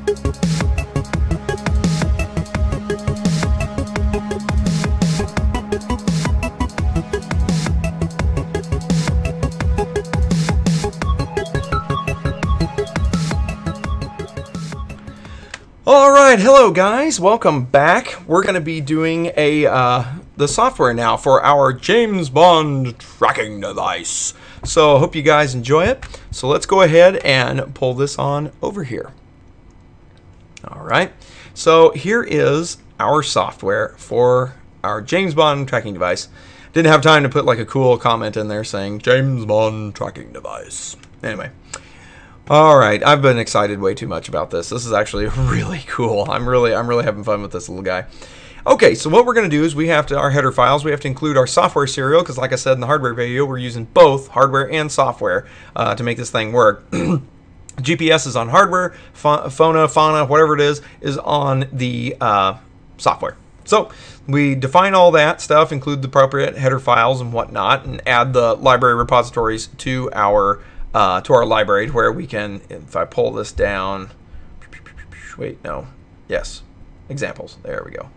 Alright, hello guys, welcome back. We're going to be doing the software now for our James Bond tracking device. So I hope you guys enjoy it. So let's go ahead and pull this on over here. Alright, so here is our software for our James Bond tracking device. Didn't have time to put like a cool comment in there saying James Bond tracking device. Anyway. Alright, I've been excited way too much about this. This is actually really cool. I'm really having fun with this little guy. Okay, so what we're going to do is we have to, our header files, we have to include our software serial, because like I said in the hardware video, we're using both hardware and software to make this thing work. GPS is on hardware, Fona, whatever it is on the software. So we define all that stuff, include the appropriate header files and whatnot, and add the library repositories to our library, where we can, if I pull this down, wait, no, yes, examples, there we go.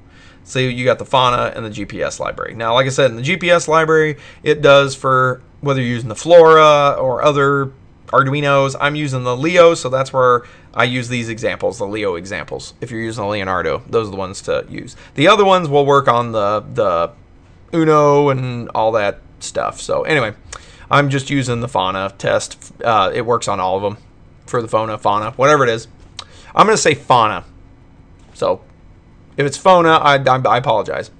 So you got the Fona and the GPS library. Now, like I said, in the GPS library, it does for whether you're using the Flora or other Arduinos. I'm using the Leo, so that's where I use these examples, the Leo examples. If you're using a Leonardo, those are the ones to use. The other ones will work on the Uno and all that stuff. So anyway, I'm just using the Fona test. It works on all of them for the Fona, whatever it is. I'm going to say Fona. So if it's Fona, I apologize.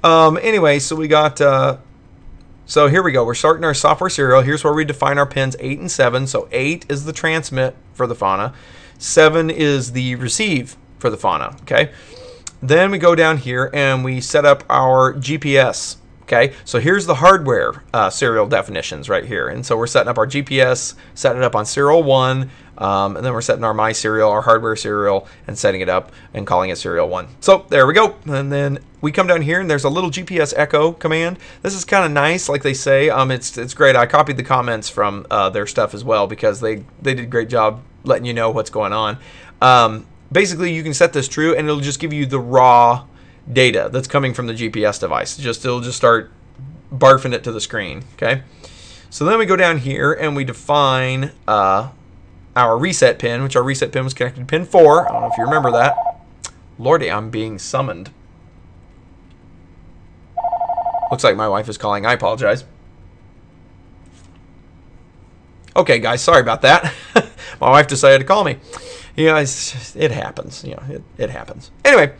Anyway, so we got, so here we go. We're starting our software serial. Here's where we define our pins 8 and 7. So 8 is the transmit for the Fona. 7 is the receive for the Fona. Okay. Then we go down here and we set up our GPS. Okay, so here's the hardware serial definitions right here. And so we're setting up our GPS, setting it up on serial 1, and then we're setting our my serial, our hardware serial, and setting it up and calling it serial 1. So there we go. And then we come down here and there's a little GPS echo command. This is kind of nice, like they say. It's great. I copied the comments from their stuff as well, because they did a great job letting you know what's going on. Basically, you can set this true and it'll just give you the raw data that's coming from the GPS device. It'll just start barfing it to the screen. Okay, so then we go down here and we define our reset pin, which our reset pin was connected to pin 4. I don't know if you remember that. Lordy, I'm being summoned. Looks like my wife is calling. I apologize. Okay, guys, sorry about that. My wife decided to call me. Yeah, it happens. You know, it happens. Anyway.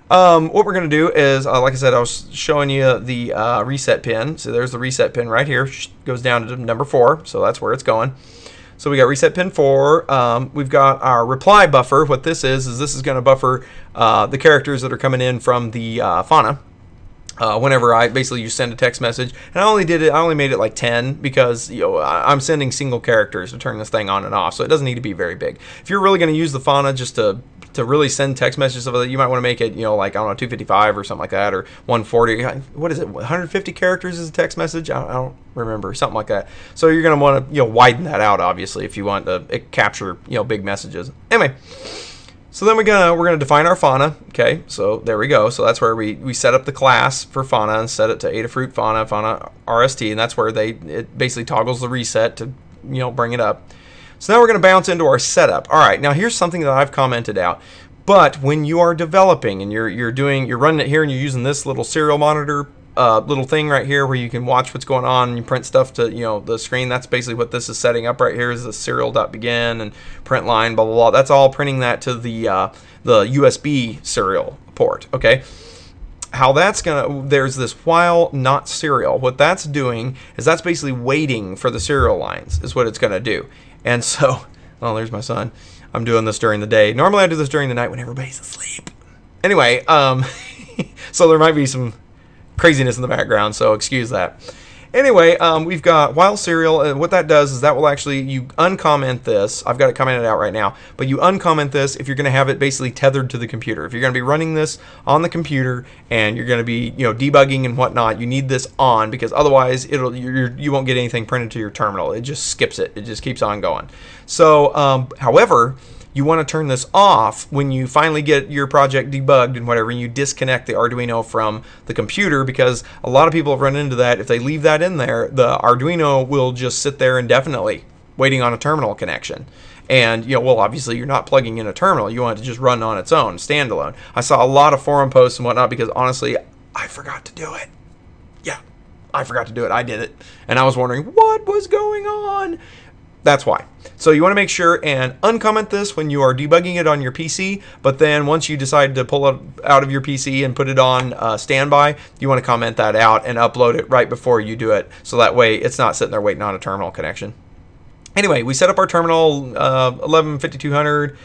What we're going to do is, like I said, I was showing you the reset pin. So there's the reset pin right here. Goes down to number 4, so that's where it's going. So we got reset pin 4. We've got our reply buffer. What this is this is going to buffer the characters that are coming in from the Fona. Whenever you send a text message, and I only made it like 10 because I'm sending single characters to turn this thing on and off, so it doesn't need to be very big. If you're really going to use the Fona just to really send text messages of it, you might want to make it, like, I don't know, 255 or something like that, or 140. What is it? 150 characters is a text message? I don't remember, something like that. So you're going to want to widen that out, obviously, if you want to capture big messages. Anyway. So then we're gonna define our Fona. Okay, so there we go. So that's where we set up the class for Fona and set it to Adafruit Fona RST, and that's where it basically toggles the reset to bring it up. So now we're gonna bounce into our setup. All right, now here's something that I've commented out. But when you are developing and you're running it here and you're using this little serial monitor little thing right here where you can watch what's going on and you print stuff to the screen. That's basically what this is setting up right here, is the serial.begin and print line, blah blah blah. That's all printing that to the USB serial port. Okay, how that's there's this while not serial. What that's doing is that's basically waiting for the serial lines is what it's gonna do. And so, oh, there's my son. I'm doing this during the day. Normally I do this during the night when everybody's asleep. Anyway, so there might be some craziness in the background, so excuse that. Anyway, we've got while serial, and what that does is that will actually, you uncomment this. I've got it commented out right now, but you uncomment this if you're going to have it basically tethered to the computer. If you're going to be running this on the computer and you're going to be debugging and whatnot, you need this on, because otherwise you won't get anything printed to your terminal. It just skips it. It just keeps on going. So, however, you want to turn this off when you finally get your project debugged and whatever, and you disconnect the Arduino from the computer, because a lot of people have run into that. If they leave that in there, the Arduino will just sit there indefinitely waiting on a terminal connection. And, well, obviously you're not plugging in a terminal. You want it to just run on its own, standalone. I saw a lot of forum posts and whatnot because, honestly, I forgot to do it. Yeah, I forgot to do it. I did it. And I was wondering what was going on. That's why. So you want to make sure and uncomment this when you are debugging it on your PC, but then once you decide to pull it out of your PC and put it on standby, you want to comment that out and upload it right before you do it, so that way it's not sitting there waiting on a terminal connection. Anyway, we set up our terminal 115200.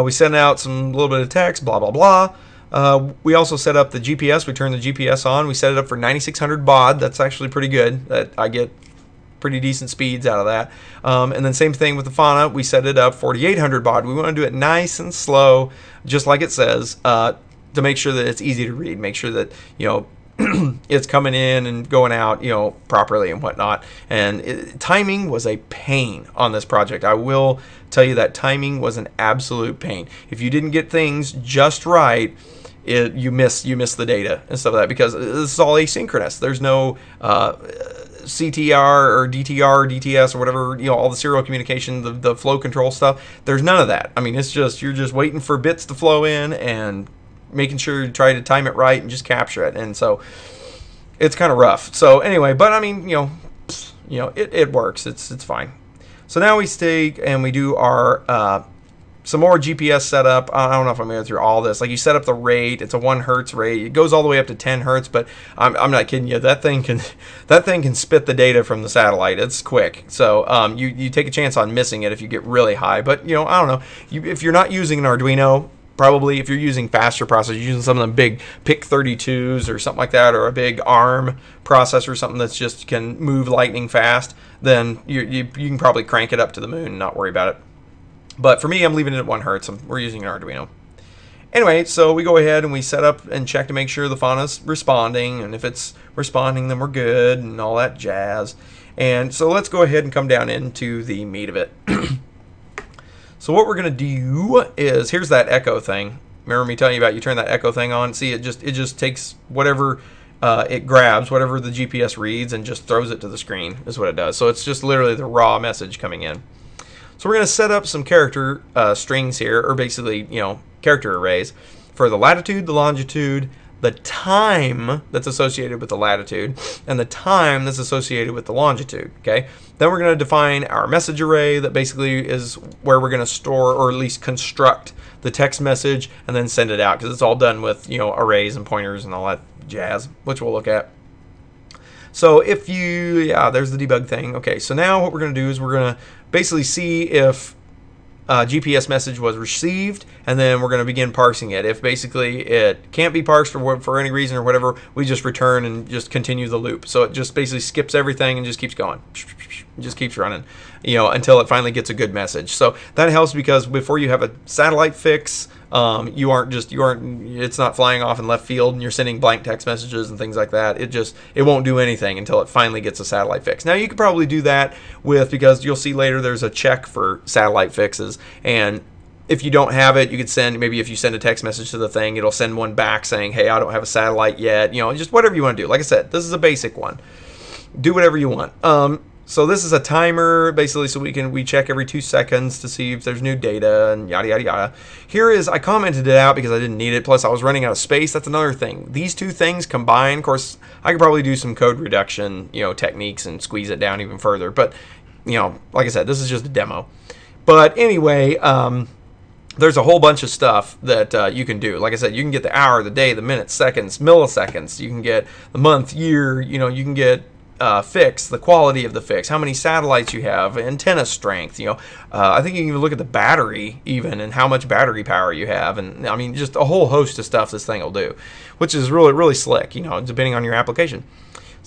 We sent out some little bit of text, blah, blah, blah. We also set up the GPS. We turned the GPS on. We set it up for 9600 baud. That's actually pretty good. I get pretty decent speeds out of that. And then same thing with the Fona. We set it up 4800 baud. We want to do it nice and slow, just like it says, to make sure that it's easy to read. Make sure that, it's coming in and going out, properly and whatnot. And timing was a pain on this project. I will tell you that timing was an absolute pain. If you didn't get things just right, you miss the data and stuff like that, because this is all asynchronous. There's no CTR or DTR or DTS or whatever, all the serial communication, the flow control stuff. There's none of that. I mean, it's just, you're just waiting for bits to flow in and making sure you try to time it right and just capture it. And so it's kind of rough. So anyway, but I mean, it works. It's fine. So now we take and we do our some more GPS setup. I don't know if I'm going to go through all this. Like, you set up the rate. It's a 1 hertz rate. It goes all the way up to 10 hertz, but I'm not kidding you. That thing can spit the data from the satellite. It's quick. So you take a chance on missing it if you get really high. But I don't know. If you're not using an Arduino, probably if you're using faster processors, using some of them big PIC32s or something like that, or a big ARM processor, something that's just can move lightning fast, then you can probably crank it up to the moon and not worry about it. But for me, I'm leaving it at 1 hertz. We're using an Arduino. Anyway, so we go ahead and we set up and check to make sure the Fona's responding, and if it's responding, then we're good, and all that jazz. And so let's go ahead and come down into the meat of it. So what we're going to do is, here's that echo thing. Remember me telling you about, you turn that echo thing on, see, it just takes whatever it grabs, whatever the GPS reads, and just throws it to the screen, is what it does. So it's just literally the raw message coming in. So we're going to set up some character strings here, or basically, character arrays for the latitude, the longitude, the time that's associated with the latitude, and the time that's associated with the longitude. Okay. Then we're going to define our message array that basically is where we're going to store, or at least construct, the text message and then send it out, because it's all done with arrays and pointers and all that jazz, which we'll look at. So if there's the debug thing. Okay, so now what we're going to do is we're going to basically see if GPS message was received, and then we're going to begin parsing it. If basically it can't be parsed for any reason or whatever, we just return and just continue the loop. So it just basically skips everything and just keeps going. It just keeps running, until it finally gets a good message. So that helps, because before you have a satellite fix, it's not flying off in left field and you're sending blank text messages and things like that. It won't do anything until it finally gets a satellite fix. Now you could probably do that because you'll see later there's a check for satellite fixes, and if you don't have it, you could send, maybe if you send a text message to the thing, it'll send one back saying, hey, I don't have a satellite yet, just whatever you want to do. Like I said, this is a basic one. Do whatever you want. So this is a timer, basically, so we check every 2 seconds to see if there's new data and yada, yada, yada. Here is, I commented it out because I didn't need it, plus I was running out of space. That's another thing. These two things combined, of course, I could probably do some code reduction, techniques and squeeze it down even further. But, like I said, this is just a demo. But anyway, there's a whole bunch of stuff that you can do. Like I said, you can get the hour, the day, the minutes, seconds, milliseconds. You can get the month, year, you can get fix, the quality of the fix, how many satellites you have, antenna strength, I think you can even look at the battery even and how much battery power you have, and I mean just a whole host of stuff this thing will do, which is really, really slick, depending on your application.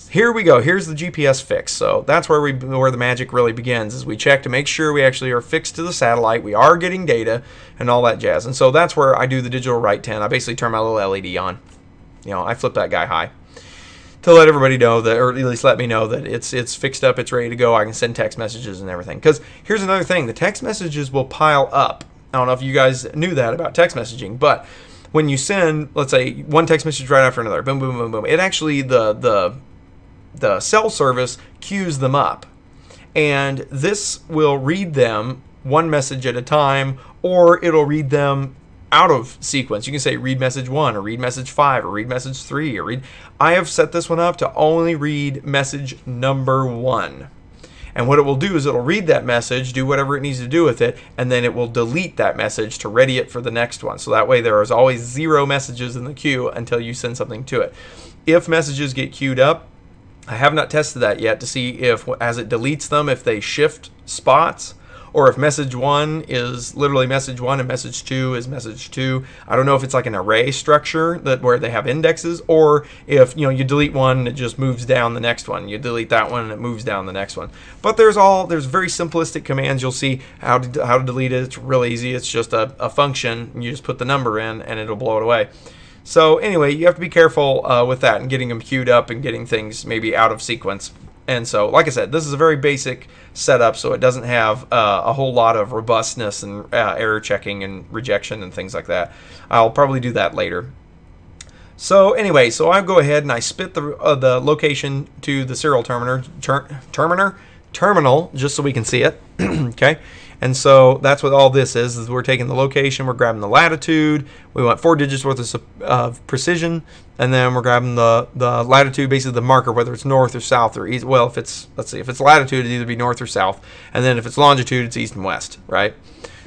Here we go. Here's the GPS fix. So that's where the magic really begins, is we check to make sure we actually are fixed to the satellite, we are getting data and all that jazz. And so that's where I do the digital write 10. I basically turn my little LED on. I flip that guy high to let everybody know that, or at least let me know that it's fixed up, it's ready to go. I can send text messages and everything. Because here's another thing, the text messages will pile up I don't know if you guys knew that about text messaging, but when you send, let's say, one text message right after another, boom, boom, boom, boom, it actually, the cell service queues them up. And this will read them one message at a time, or it'll read them out of sequence. You can say read message 1 or read message 5 or read message 3 or read. I have set this one up to only read message number 1. And what it will do is it'll read that message, do whatever it needs to do with it, and then it will delete that message to ready it for the next one. So that way there is always 0 messages in the queue until you send something to it. If messages get queued up, I have not tested that yet to see if, as it deletes them, if they shift spots, or if message 1 is literally message 1 and message 2 is message 2. I don't know if it's like an array structure that where they have indexes, or if you delete one and it just moves down the next one. You delete that one and it moves down the next one. But there's very simplistic commands. You'll see how to delete it. It's real easy. It's just a function, and you just put the number in and it'll blow it away. So anyway, you have to be careful with that and getting them queued up and getting things maybe out of sequence. And so, like I said, this is a very basic setup, so it doesn't have a whole lot of robustness and error checking and rejection and things like that. I'll probably do that later. So anyway, so I go ahead and I spit the location to the serial terminal, just so we can see it. Okay. And so that's what all this is we're taking the location, we're grabbing the latitude, we want 4 digits worth of precision, and then we're grabbing the latitude, basically the marker, whether it's north or south or east. Well, if it's latitude, it'd either be north or south, and then if it's longitude, it's east and west, right?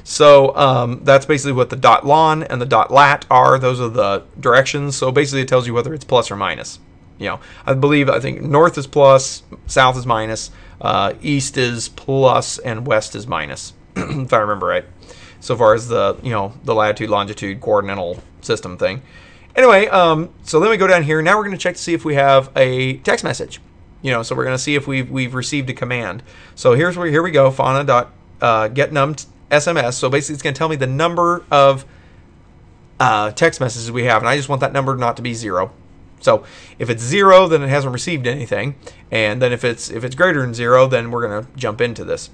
So that's basically what the .lon and the .lat are. Those are the directions. So basically it tells you whether it's plus or minus. I think north is plus, south is minus, east is plus, and west is minus. If I remember right, so far as the latitude, longitude, coordinate system thing. Anyway, so then we go down here. Now we're going to check to see if we have a text message. So we're going to see if we've received a command. So here we go. Fauna.getNum SMS. So basically, it's going to tell me the number of text messages we have, and I just want that number not to be 0. So if it's 0, then it hasn't received anything, and then if it's greater than 0, then we're going to jump into this.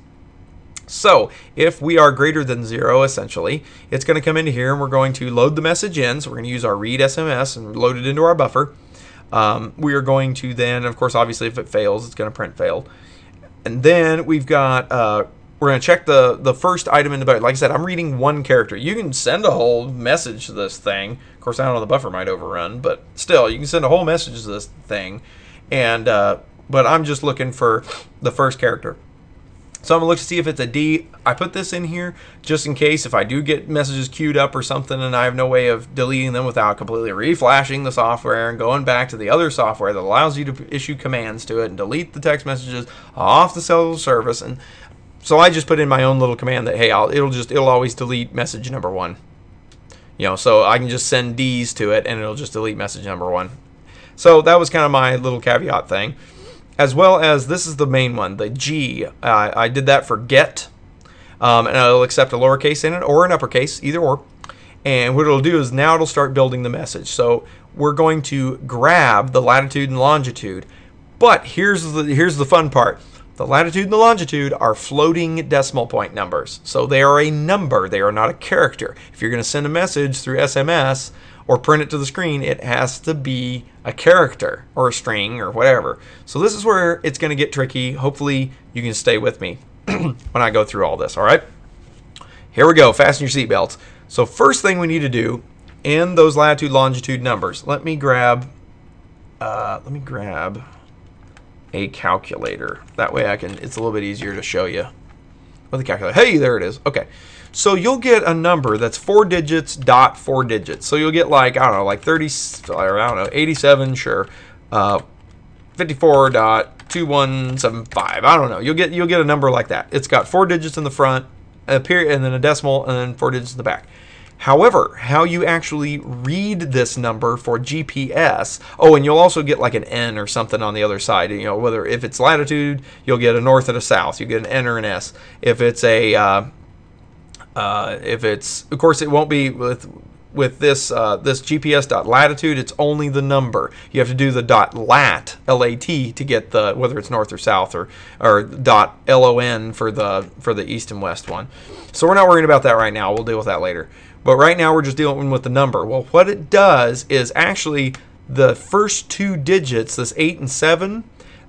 So if we are greater than 0, essentially, it's going to come into here and we're going to load the message in. So we're going to use our read SMS and load it into our buffer. We are going to then, of course, obviously, if it fails, it's going to print failed. And then we've got, we're going to check the first item in the buffer. Like I said, I'm reading 1 character. You can send a whole message to this thing. Of course, I don't know, the buffer might overrun, but still, you can send a whole message to this thing. And but I'm just looking for the first character. So I'm going to look to see if it's a D. I put this in here just in case if I do get messages queued up or something and I have no way of deleting them without completely reflashing the software and going back to the other software that allows you to issue commands to it and delete the text messages off the cellular service. And so I just put in my own little command that, hey, it'll always delete message number 1. So I can just send D's to it and it'll just delete message number 1. So that was kind of my little caveat thing. As well as this is the main one, the G. I did that for get, and it'll accept a lowercase in it or an uppercase, either or. And what it'll do is now it'll start building the message. So we're going to grab the latitude and longitude. But here's the fun part. The latitude and the longitude are floating decimal point numbers. So they are a number. They are not a character. If you're going to send a message through SMS or print it to the screen, it has to be a character or a string or whatever. So this is where it's going to get tricky. Hopefully you can stay with me when I go through all this. All right, here we go. Fasten your seatbelts. So first thing we need to do in those latitude longitude numbers, let me grab a calculator. That way it's a little bit easier to show you with the calculator. Hey, there it is. Okay. So you'll get a number that's 4 digits dot 4 digits. So you'll get like, I don't know, like 87, sure. 54.2175. I don't know. You'll get a number like that. It's got 4 digits in the front, a period, and then a decimal, and then 4 digits in the back. However, how you actually read this number for GPS, and you'll also get like an N or something on the other side. Whether if it's latitude, you'll get a north and a south. You get an N or an S. If it's of course, it won't be with with this this GPS.latitude, it's only the number. You have to do the .lat, L-A-T, to get the whether it's north or south, or .lon for the east and west one. So we're not worrying about that right now. We'll deal with that later. But right now we're just dealing with the number. Well, what it does is actually the first two digits, this 8 and 7,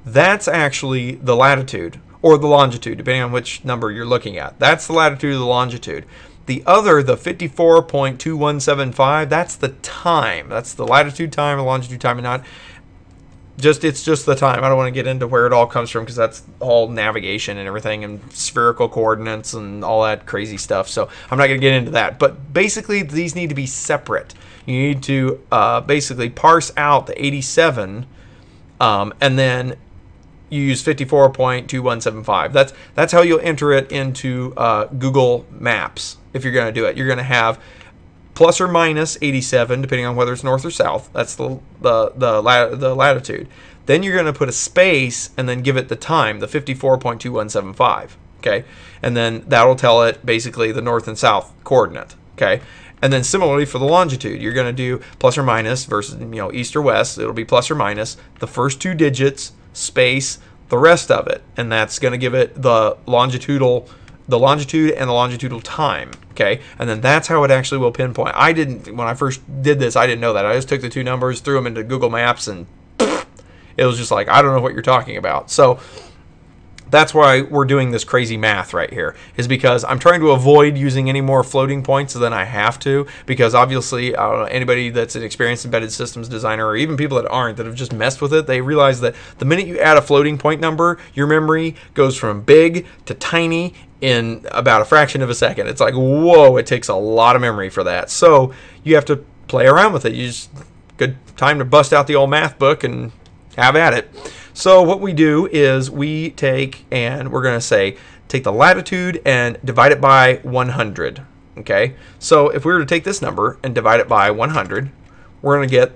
that's actually the latitude or the longitude, depending on which number you're looking at. That's the latitude or the longitude. The other, the 54.2175, that's the time. That's the latitude time or longitude time, and not just, it's just the time. I don't want to get into where it all comes from because that's all navigation and everything and spherical coordinates and all that crazy stuff. So I'm not going to get into that. But basically, these need to be separate. You need to basically parse out the 87 and then you use 54.2175. That's how you'll enter it into Google Maps if you're going to do it. You're going to have plus or minus 87, depending on whether it's north or south. That's the latitude. Then you're going to put a space and then give it the time, the 54.2175. Okay, and then that'll tell it basically the north and south coordinate. Okay. And then similarly for the longitude, you're going to do plus or minus versus east or west. It'll be plus or minus the first two digits, space, the rest of it, and that's going to give it the longitude and the longitudinal time. Okay, and then that's how it actually will pinpoint. When I first did this, I didn't know that. I just took the two numbers, threw them into Google Maps, and it was just like, I don't know what you're talking about. So that's why we're doing this crazy math right here, is because I'm trying to avoid using any more floating points than I have to, because obviously I don't know, anybody that's an experienced embedded systems designer, or even people that aren't, that have just messed with it, they realize that the minute you add a floating point number, your memory goes from big to tiny in about a fraction of a second. It's like, whoa, it takes a lot of memory for that. So you have to play around with it. Good time to bust out the old math book and have at it. So what we do is we take, and we're going to say, take the latitude and divide it by 100. Okay, so if we were to take this number and divide it by 100, we're going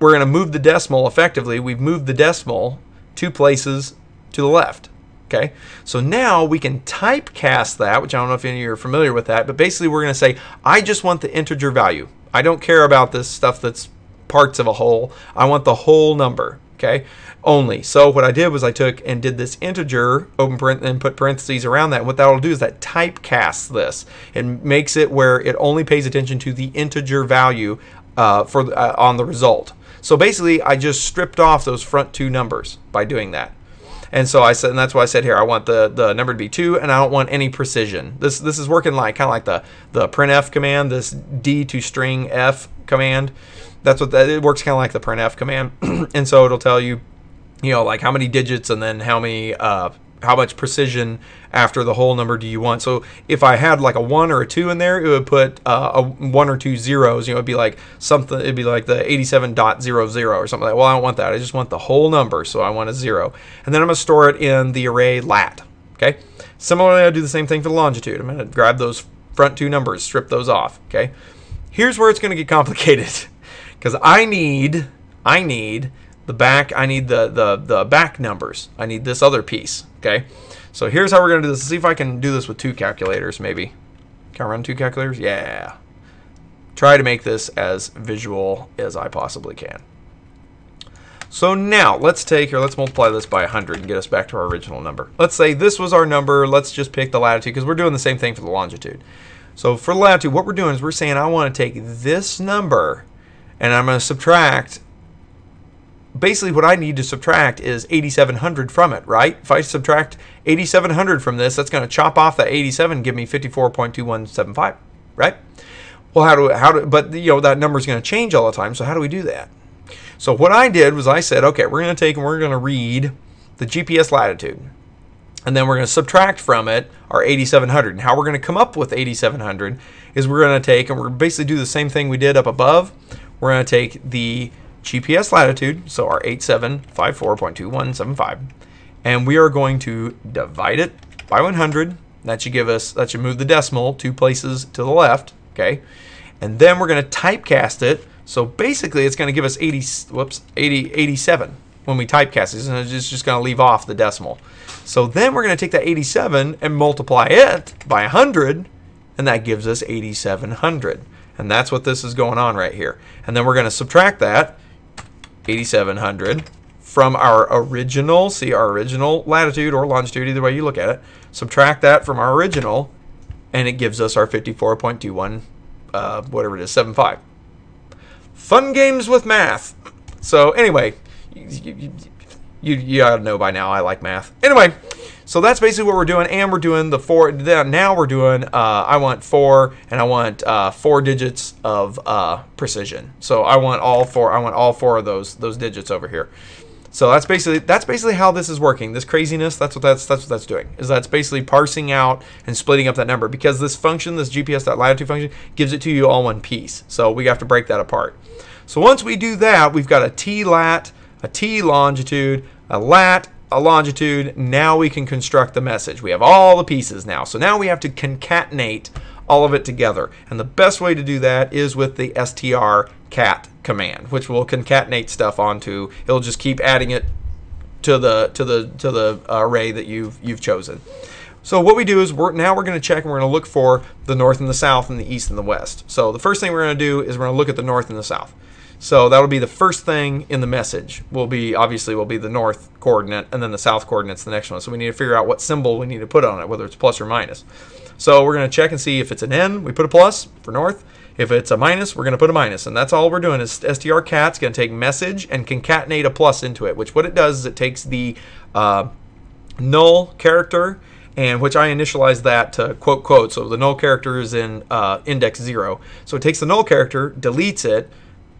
to move the decimal effectively. We've moved the decimal 2 places to the left. Okay, so now we can typecast that, which I don't know if any of you are familiar with that, but basically we're going to say, I just want the integer value. I don't care about this stuff that's parts of a whole. I want the whole number. Okay, only. So what I did was I took and did this integer, open parentheses, and put parentheses around that. And what that will do is that typecasts this and makes it where it only pays attention to the integer value on the result. So basically, I just stripped off those front two numbers by doing that. And so I said, and that's why I said here, I want the number to be 2, and I don't want any precision. This is working like kind of like the printf command, this D to string F command. That's what it works kind of like the printf command. And so it'll tell you, like how many digits and then how much precision after the whole number do you want. So if I had like a 1 or a 2 in there, it would put a 1 or 2 zeros. It'd be like something. It'd be like the 87.00 or something like that. Well, I don't want that. I just want the whole number, so I want a 0. And then I'm gonna store it in the array lat. Okay. Similarly, I do the same thing for the longitude. I'm gonna grab those front two numbers, strip those off. Okay. Here's where it's gonna get complicated, because I need the back. I need the back numbers. I need this other piece. Okay. So here's how we're going to do this. Let's see if I can do this with 2 calculators, maybe. Can I run 2 calculators? Yeah. Try to make this as visual as I possibly can. So now let's multiply this by 100 and get us back to our original number. Let's say this was our number. Let's just pick the latitude, because we're doing the same thing for the longitude. So for latitude, what we're doing is we're saying I want to take this number and I'm going to subtract. Basically what I need to subtract is 8700 from it, right? If I subtract 8700 from this, that's going to chop off that 87 and give me 54.2175, right? Well, but that number is going to change all the time, so how do we do that? So what I did was I said, okay, we're going to take and we're going to read the GPS latitude, and then we're going to subtract from it our 8700. And how we're going to come up with 8700 is we're going to take, and we're basically do the same thing we did up above. We're going to take the GPS latitude, so our 8754.2175, and we are going to divide it by 100. That should move the decimal 2 places to the left, okay? And then we're going to typecast it. So basically it's going to give us 87 when we typecast it. And it's just going to leave off the decimal. So then we're going to take that 87 and multiply it by 100, and that gives us 8700. And that's what this is going on right here. And then we're going to subtract that, 8700, from our original, see our original latitude or longitude, either way you look at it. Subtract that from our original, and it gives us our 54.21, whatever it is, 75. Fun games with math. So anyway, you ought to know by now I like math. Anyway, so that's basically what we're doing, and we're doing the 4. Now we're doing, I want 4, and I want 4 digits of precision. So I want all 4. I want all 4 of those digits over here. So that's basically how this is working. This craziness, that's what that's doing. Is that's basically parsing out and splitting up that number, because this function, this GPS.latitude function, gives it to you all one piece. So we have to break that apart. So once we do that, we've got a T-lat, a T-longitude, a lat, a longitude. Now we can construct the message. We have all the pieces now. So now we have to concatenate all of it together. And the best way to do that is with the strcat command, which will concatenate stuff onto. It'll just keep adding it to the array that you've chosen. So what we do is now we're going to check, and we're going to look for the north and the south and the east and the west. So the first thing we're going to do is we're going to look at the north and the south. So that'll be the first thing in the message. Obviously will be the north coordinate, and then the south coordinate's the next one. So we need to figure out what symbol we need to put on it, whether it's plus or minus. So we're going to check and see if it's an N, we put a plus for north. If it's a minus, we're going to put a minus. And that's all we're doing is strcat's going to take message and concatenate a plus into it, which what it does is it takes the null character, and which I initialize that to quote quote. So the null character is in index 0. So it takes the null character, deletes it,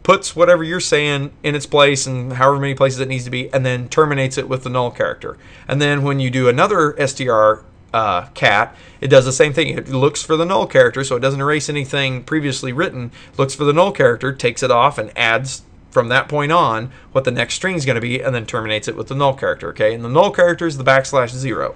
puts whatever you're saying in its place and however many places it needs to be, and then terminates it with the null character. And then when you do another strcat, it does the same thing. It looks for the null character, so it doesn't erase anything previously written, looks for the null character, takes it off, and adds from that point on what the next string is going to be, and then terminates it with the null character. Okay, and the null character is the \0.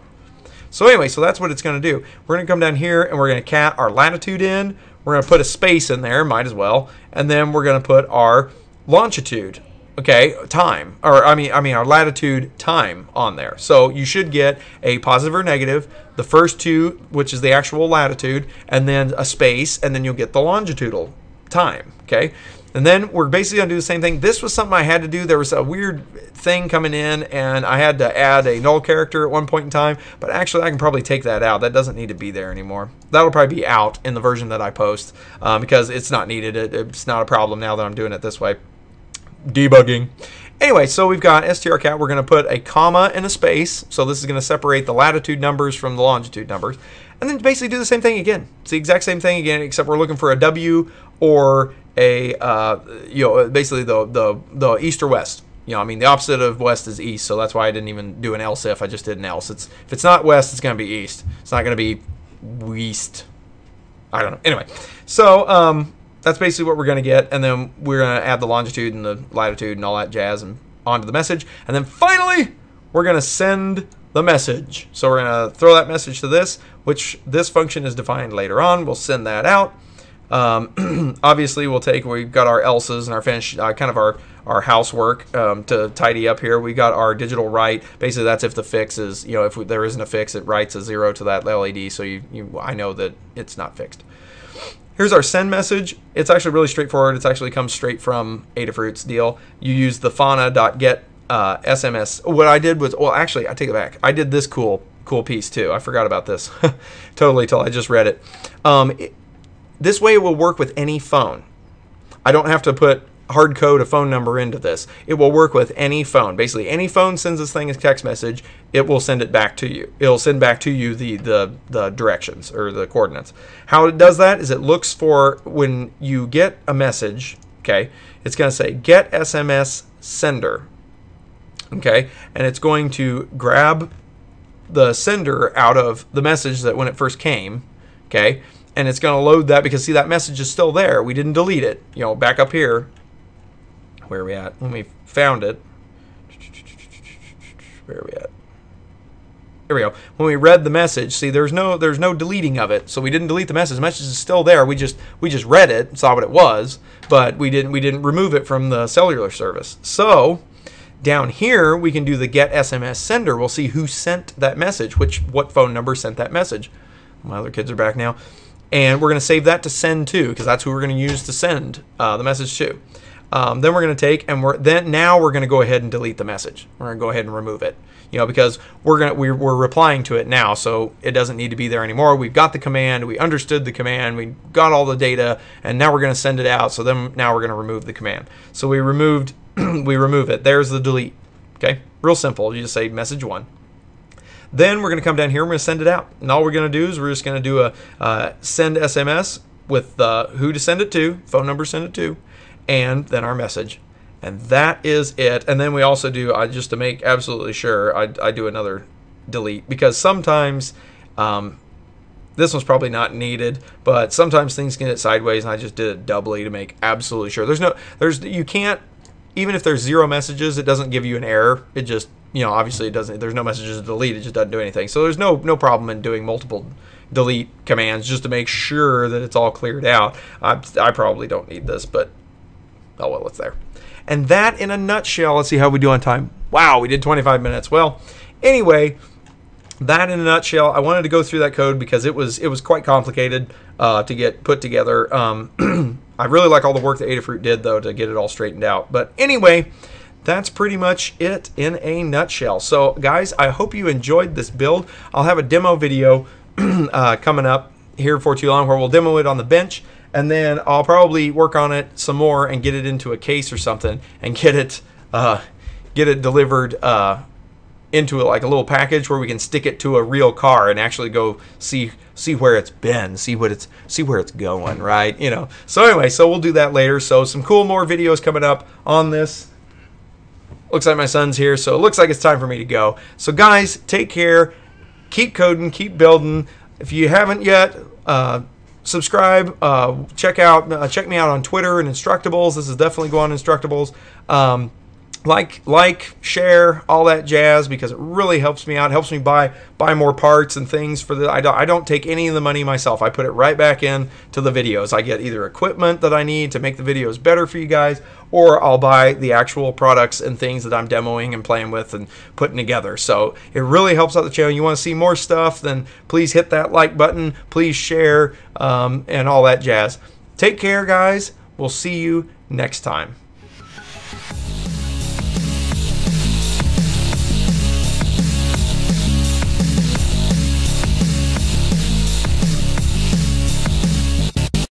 So anyway, so that's what it's going to do. We're going to come down here, and we're going to cat our latitude in. We're going to put a space in there, might as well, and then we're going to put our longitude, okay, time, or I mean our latitude time on there. So you should get a positive or negative, the first two, which is the actual latitude, and then a space, and then you'll get the longitudinal time, okay? And then we're basically going to do the same thing. This was something I had to do. There was a weird thing coming in, and I had to add a null character at one point in time, but actually I can probably take that out. That doesn't need to be there anymore. That'll probably be out in the version that I post because it's not needed. It's not a problem now that I'm doing it this way. Debugging. Anyway, so we've got strcat. We're going to put a comma and a space. So this is going to separate the latitude numbers from the longitude numbers. And then basically do the same thing again. It's the exact same thing again, except we're looking for a W or a, basically the east or west. I mean, the opposite of west is east, so that's why I didn't even do an else if. I just did an else. If it's not west, it's going to be east. It's not going to be west. I don't know. Anyway, so that's basically what we're going to get, and then we're going to add the longitude and the latitude and all that jazz and onto the message. And then finally, we're going to send the message. So we're going to throw that message to this, which this function is defined later on. We'll send that out. Obviously, we've got our else's and our finish, kind of our housework to tidy up here. We got our digital write. Basically, that's if the fix is, if there isn't a fix, it writes a 0 to that LED, so I know that it's not fixed. Here's our send message. It's actually really straightforward. It actually comes straight from Adafruit's deal. You use the Fona.get SMS. What I did was, well, actually, I take it back. I did this cool piece too. I forgot about this totally till I just read it. This way it will work with any phone. I don't have to put hard code a phone number into this. It will work with any phone. Basically, any phone sends this thing as text message, it will send it back to you. It'll send back to you the directions or the coordinates. How it does that is it looks for when you get a message, okay, it's going to say get SMS sender, okay, and it's going to grab the sender out of the message that when it first came, okay, and it's going to load that because, see, that message is still there. We didn't delete it. Back up here, where are we at? When we found it, where are we at? Here we go. When we read the message, see, there's no deleting of it. So we didn't delete the message. The message is still there. We just read it, saw what it was, but we didn't remove it from the cellular service. So down here, we can do the get SMS sender. We'll see who sent that message, what phone number sent that message. My other kids are back now. and we're going to save that to send to, because that's who we're going to use to send the message to. Then we're going to take, and now we're going to go ahead and delete the message. We're going to go ahead and remove it, because we're replying to it now, so it doesn't need to be there anymore. We've got the command, we understood the command, we got all the data, and now we're going to send it out. So then now we're going to remove the command. So we removed, we remove it. There's the delete. Okay, real simple. You just say message 1. Then we're going to come down here. We're going to send it out, and all we're going to do is we're just going to do a send SMS with who to send it to, phone number to send it to, and then our message. And that is it. And then we also do, just to make absolutely sure, I do another delete, because sometimes this one's probably not needed, but sometimes things can get sideways, and I just did it doubly to make absolutely sure. You can't, even if there's 0 messages, it doesn't give you an error. It just, obviously it doesn't, there's no messages to delete, it just doesn't do anything. So there's no problem in doing multiple delete commands just to make sure that it's all cleared out. I probably don't need this, but oh well, it's there. And that in a nutshell. Let's see how we do on time. Wow, we did 25 minutes. Well, anyway, that in a nutshell. I wanted to go through that code because it was quite complicated to get put together. I really like all the work that Adafruit did, though, to get it all straightened out. But anyway, that's pretty much it in a nutshell. So, guys, I hope you enjoyed this build. I'll have a demo video coming up here before too long where we'll demo it on the bench. And then I'll probably work on it some more and get it into a case or something and get it delivered into like a little package where we can stick it to a real car and actually go see where it's been, see where it's going, right? So anyway, so we'll do that later. So some cool more videos coming up on this. Looks like my son's here, so it looks like it's time for me to go. So guys, take care, keep coding, keep building. If you haven't yet, subscribe, check me out on Twitter and Instructables. This is definitely going on Instructables. Like, share, all that jazz, because it really helps me out. It helps me buy more parts and things for the. I don't take any of the money myself. I put it right back in to the videos. I get either equipment that I need to make the videos better for you guys, or I'll buy the actual products and things that I'm demoing and playing with and putting together. So it really helps out the channel. You want to see more stuff, then please hit that like button. Please share and all that jazz. Take care, guys. We'll see you next time.